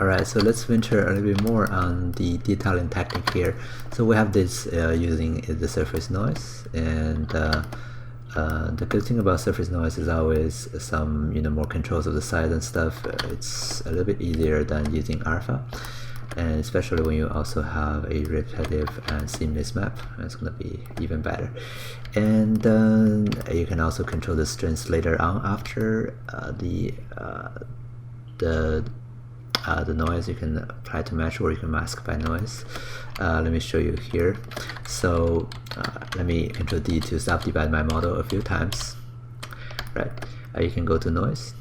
Alright, so let's venture a little bit more on the detailing technique here. So we have this using the surface noise, and the good thing about surface noise is always some more controls of the size and stuff. It's a little bit easier than using alpha, and especially when you also have a repetitive and seamless map, it's gonna be even better. And you can also control the strengths later on after the noise. You can apply to mesh, or you can mask by noise. Let me show you here. So let me Control D to subdivide my model a few times. Right, you can go to noise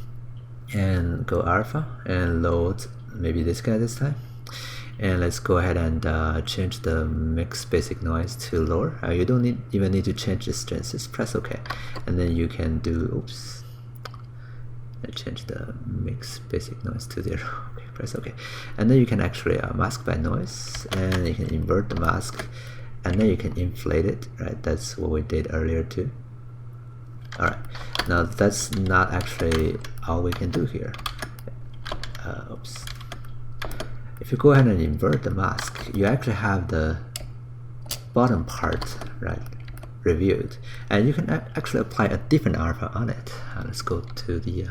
and go alpha and load maybe this guy this time. And let's go ahead and change the mix basic noise to lower. You don't even need to change the strength, just press OK. And then you can do, oops, I change the mix basic noise to 0. Okay, press OK. And then you can actually mask by noise, and you can invert the mask, and then you can inflate it, right? That's what we did earlier too. Alright, now that's not actually all we can do here. Oops. If you go ahead and invert the mask, you actually have the bottom part, right, reviewed, and you can actually apply a different alpha on it. Let's go to the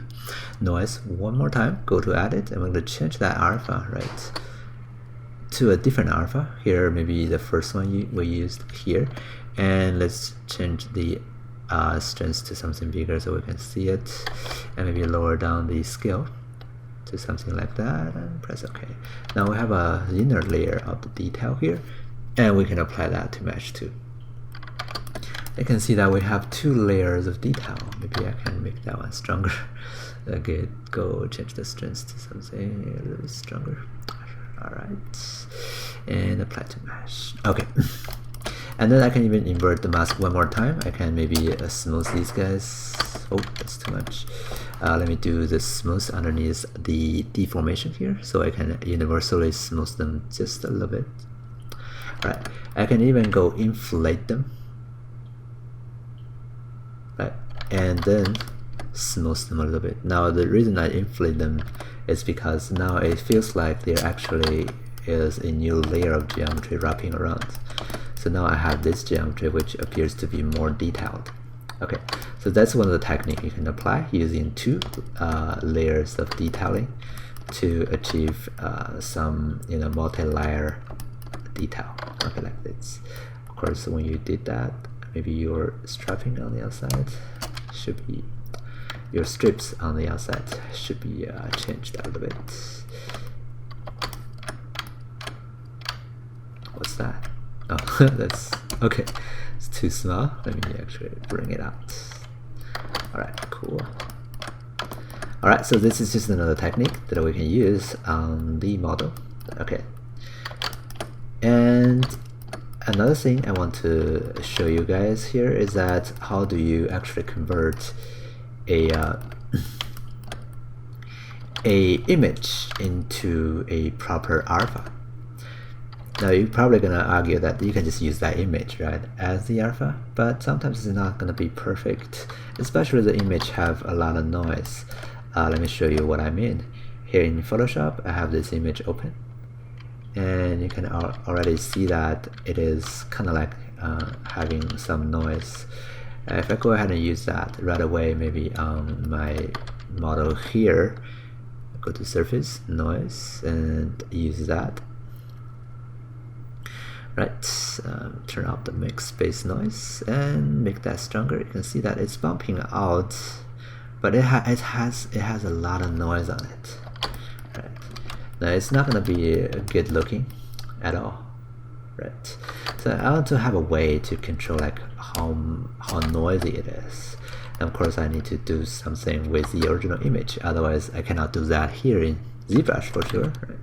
noise one more time, go to edit, and we're going to change that alpha, right, to a different alpha. Here, maybe the first one we used here, and let's change the strength to something bigger so we can see it, and maybe lower down the scale to something like that, and press OK. Now we have a inner layer of the detail here, and we can apply that to mesh too. You can see that we have 2 layers of detail. Maybe I can make that one stronger. Okay, go change the strength to something a little bit stronger. Alright, and apply to mesh. Okay. And then I can even invert the mask one more time. I can maybe smooth these guys. Oh, that's too much. Let me do the smooth underneath the deformation here, so I can universally smooth them just a little bit. Alright, I can even go inflate them, right, and then smooth them a little bit. Now the reason I inflate them is because now it feels like there actually is a new layer of geometry wrapping around. So now I have this geometry which appears to be more detailed. Okay, so that's one of the techniques you can apply using 2 layers of detailing to achieve some multi-layer detail. Okay, like this. Of course, when you did that, maybe your striping on the outside should be, your strips on the outside should be changed a little bit. What's that? Oh, that's okay. It's too small. Let me actually bring it out. Alright, cool. Alright, so this is just another technique that we can use on the model. Okay. And another thing I want to show you guys here is that how do you actually convert a image into a proper alpha. Now you're probably gonna argue that you can just use that image, right, as the alpha, but sometimes it's not gonna be perfect, especially the image have a lot of noise. Let me show you what I mean. Here in Photoshop, I have this image open, and you can already see that it is kind of like having some noise. If I go ahead and use that right away, maybe on my model here, go to surface, noise, and use that. Right, turn off the mix space noise and make that stronger. You can see that it's bumping out, but it has a lot of noise on it. Right. Now it's not gonna be good looking at all. Right. So I want to have a way to control like how noisy it is. And of course I need to do something with the original image, otherwise I cannot do that here in Zbrush for sure. Right?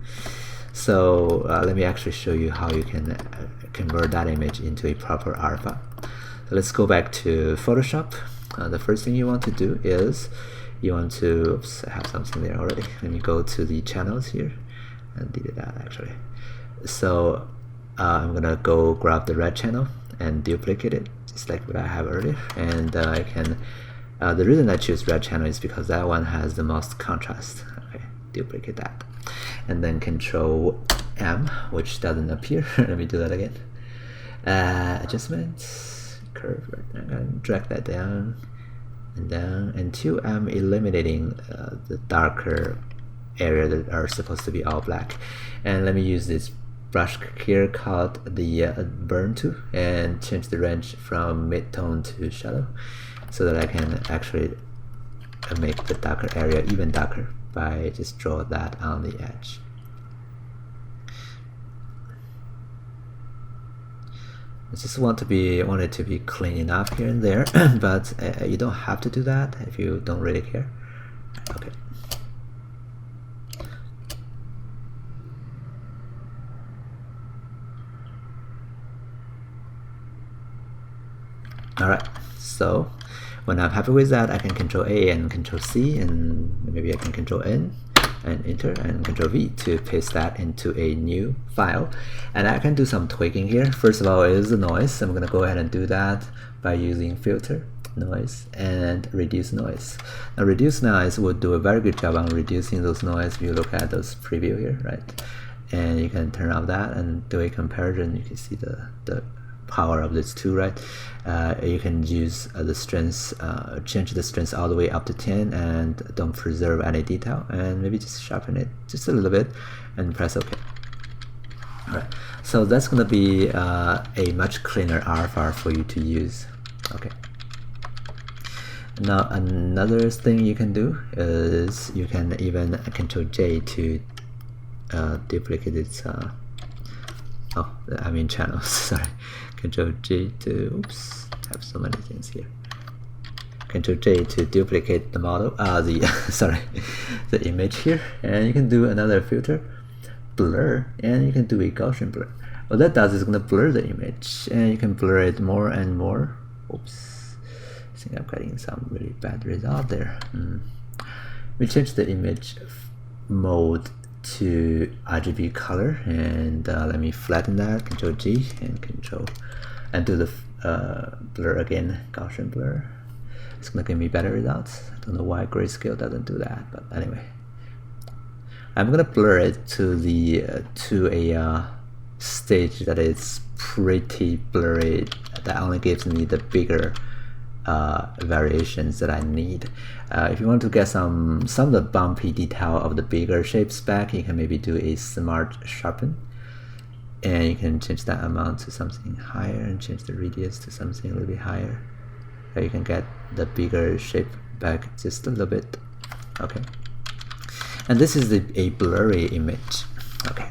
So let me actually show you how you can convert that image into a proper alpha. So let's go back to Photoshop. The first thing you want to do is you want to, oops, I have something there already. Let me go to the channels here and delete that actually. So I'm gonna go grab the red channel and duplicate it just like what I have earlier, and I can the reason I choose red channel is because that one has the most contrast. Okay, duplicate that, and then Control M, which doesn't appear. Let me do that again. Adjustments, curve, right there. I'm gonna drag that down and down until I'm eliminating the darker area that are supposed to be all black. And let me use this brush here called the burn tool and change the range from mid-tone to shadow, so that I can actually make the darker area even darker by just draw that on the edge. I just want it to be clean enough here and there, but you don't have to do that if you don't really care. Okay. Alright, so when I'm happy with that, I can Control A and Control C, and maybe I can Control N and enter and Control V to paste that into a new file. And I can do some tweaking here. First of all is the noise. I'm gonna go ahead and do that by using filter, noise, and reduce noise. Now reduce noise will do a very good job on reducing those noise. If you look at those preview here, right? And you can turn off that and do a comparison. You can see the power of this tool, right? You can use the strength, change the strength all the way up to 10 and don't preserve any detail, and maybe just sharpen it just a little bit and press OK. Alright, so that's gonna be a much cleaner RFR for you to use. Okay. Now another thing you can do is you can even Control J to duplicate its channels. Sorry. Control J to, oops, I have so many things here. Control J to duplicate the model, the image here, and you can do another filter, blur, and you can do a Gaussian blur. What that does is going to blur the image, and you can blur it more and more. Oops, I think I'm getting some really bad result there. We change the image mode to RGB color, and let me flatten that, Control G and do the blur again, Gaussian blur. It's gonna give me better results. I don't know why grayscale doesn't do that, but anyway, I'm gonna blur it to a stage that is pretty blurry, that only gives me the bigger variations that I need. If you want to get some of the bumpy detail of the bigger shapes back, you can maybe do a smart sharpen, and you can change that amount to something higher and change the radius to something a little bit higher. You can get the bigger shape back just a little bit. Okay, and this is a blurry image. Okay,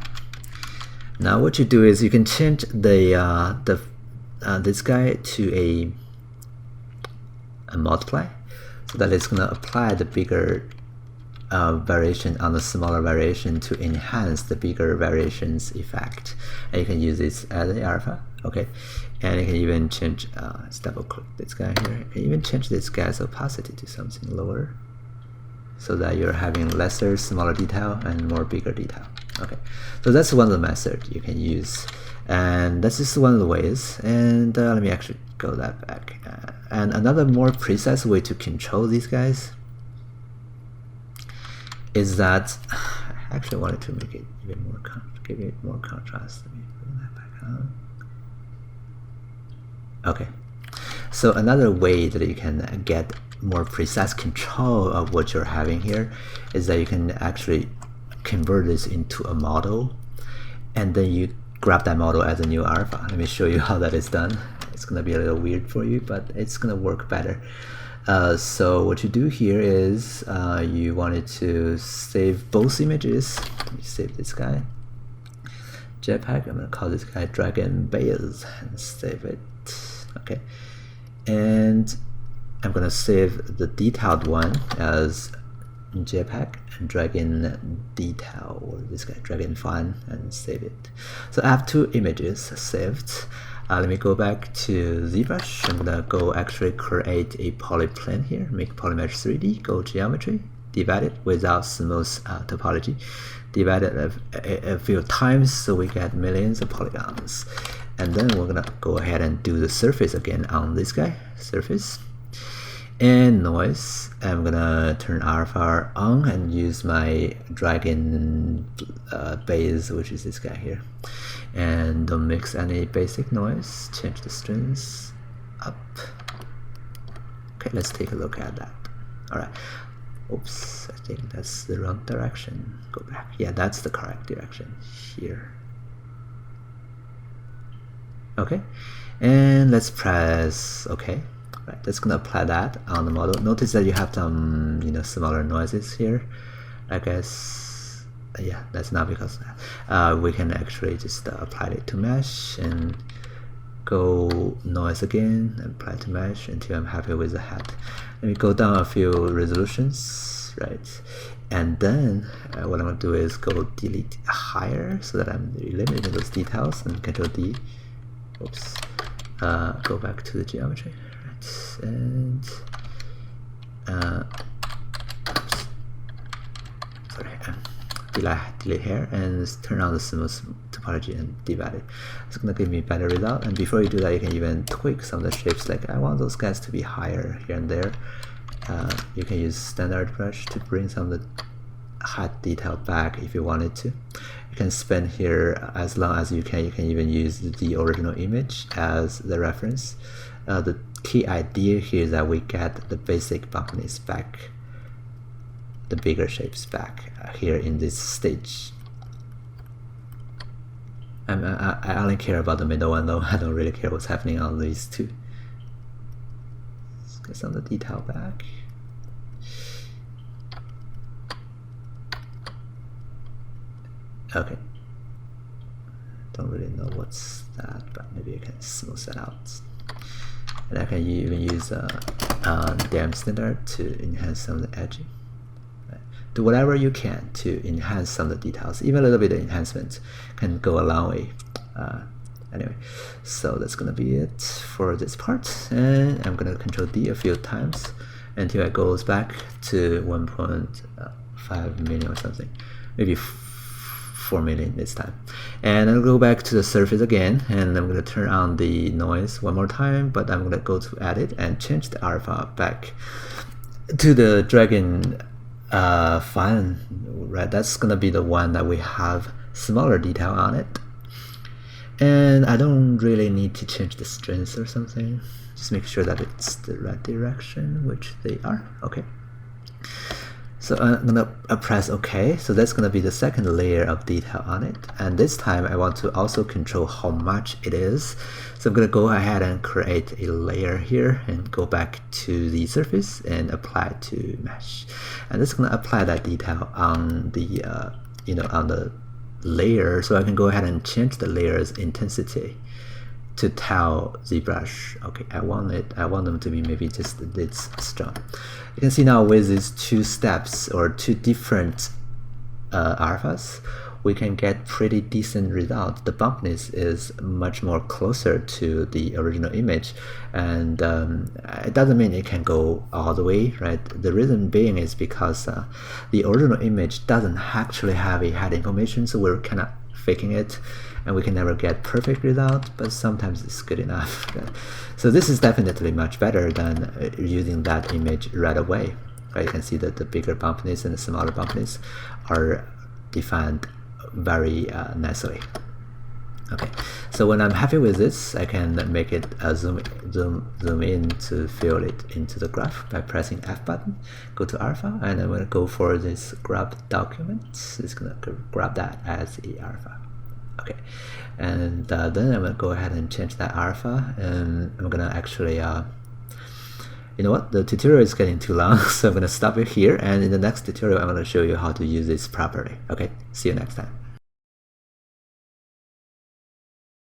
now what you do is you can change the this guy to a multiply, so that it's going to apply the bigger variation on the smaller variation to enhance the bigger variations effect. And you can use this as an alpha. Okay, and you can even change, let's double click this guy here. You can even change this guy's opacity to something lower, so that you're having lesser, smaller detail and more bigger detail. Okay, so that's one of the methods you can use, and that's just one of the ways. And let me actually go that back. And another more precise way to control these guys is that I actually wanted to make it even more give it more contrast. Let me bring that back on. Okay, so another way that you can get more precise control of what you're having here is that you can actually convert this into a model, and then you grab that model as a new alpha. Let me show you how that is done. It's gonna be a little weird for you, but it's gonna work better. So what you do here is you wanted to save both images. Let me save this guy, JPEG. I'm gonna call this guy Dragon Base and save it. Okay, and I'm gonna save the detailed one as JPEG and Dragon Detail, or this guy Dragon Fun, and save it. So I have two images saved. Let me go back to Zbrush. I'm gonna go actually create a polyplane here, make polymesh 3D, go geometry, divide it without smooth topology, divide it a few times so we get millions of polygons. And then we're gonna go ahead and do the surface again on this guy, surface. And noise, I'm gonna turn alpha on and use my dragon base, which is this guy here. And don't mix any basic noise, change the strings up. Okay, let's take a look at that. Alright. Oops, I think that's the wrong direction. Go back. Yeah, that's the correct direction here. Okay, and let's press OK. Right, that's gonna apply that on the model. Notice that you have some, smaller noises here. I guess, yeah, that's not because of that. We can actually just apply it to mesh and go noise again, and apply to mesh until I'm happy with the head. Let me go down a few resolutions, right? And then what I'm gonna do is go delete higher so that I'm eliminating those details, and Control D. Oops. Go back to the geometry. And delete here and turn on the smooth topology and divide it. It's gonna give me better result. And before you do that, you can even tweak some of the shapes. Like I want those guys to be higher here and there. You can use standard brush to bring some of the height detail back if you wanted to. You can spin here as long as you can. You can even use the original image as the reference. The key idea here is that we get the basic bumpiness back, the bigger shapes back here in this stage. I only care about the middle one though. I don't really care what's happening on these two. Let's get some of the detail back. Okay. Don't really know what's that, but maybe I can smooth that out. And I can even use damn standard to enhance some of the edging. Right. Do whatever you can to enhance some of the details. Even a little bit of enhancement can go a long way. Anyway, so that's gonna be it for this part. And I'm gonna Control D a few times until it goes back to 1.5 million or something. Maybe 4 million this time. And I'll go back to the surface again, and I'm going to turn on the noise one more time, but I'm going to go to edit and change the alpha back to the dragon file, right? That's going to be the one that we have smaller detail on it. And I don't really need to change the strings or something. Just make sure that it's the right direction, which they are. Okay. So I'm gonna press OK. So that's gonna be the second layer of detail on it. And this time I want to also control how much it is. So I'm gonna go ahead and create a layer here and go back to the surface and apply to mesh. And this is gonna apply that detail on the on the layer. So I can go ahead and change the layer's intensity to tell Zbrush, okay, I want them to be maybe just this strong. You can see now with these two steps or two different alphas, we can get pretty decent results. The bumpiness is much more closer to the original image, and it doesn't mean it can go all the way, right? The reason being is because the original image doesn't actually have a head information, so we're kind of faking it, and we can never get perfect result, but sometimes it's good enough. So this is definitely much better than using that image right away. Right? You can see that the bigger bumpiness and the smaller bumpiness are defined very nicely. Okay, so when I'm happy with this, I can make it zoom in to fill it into the graph by pressing F button, go to alpha, and I'm going to go for this grab document. It's going to grab that as a alpha. Okay, and then I'm going to go ahead and change that alpha, and I'm going to actually you know what, the tutorial is getting too long, so I'm going to stop it here, and in the next tutorial I'm going to show you how to use this properly. Okay, see you next time.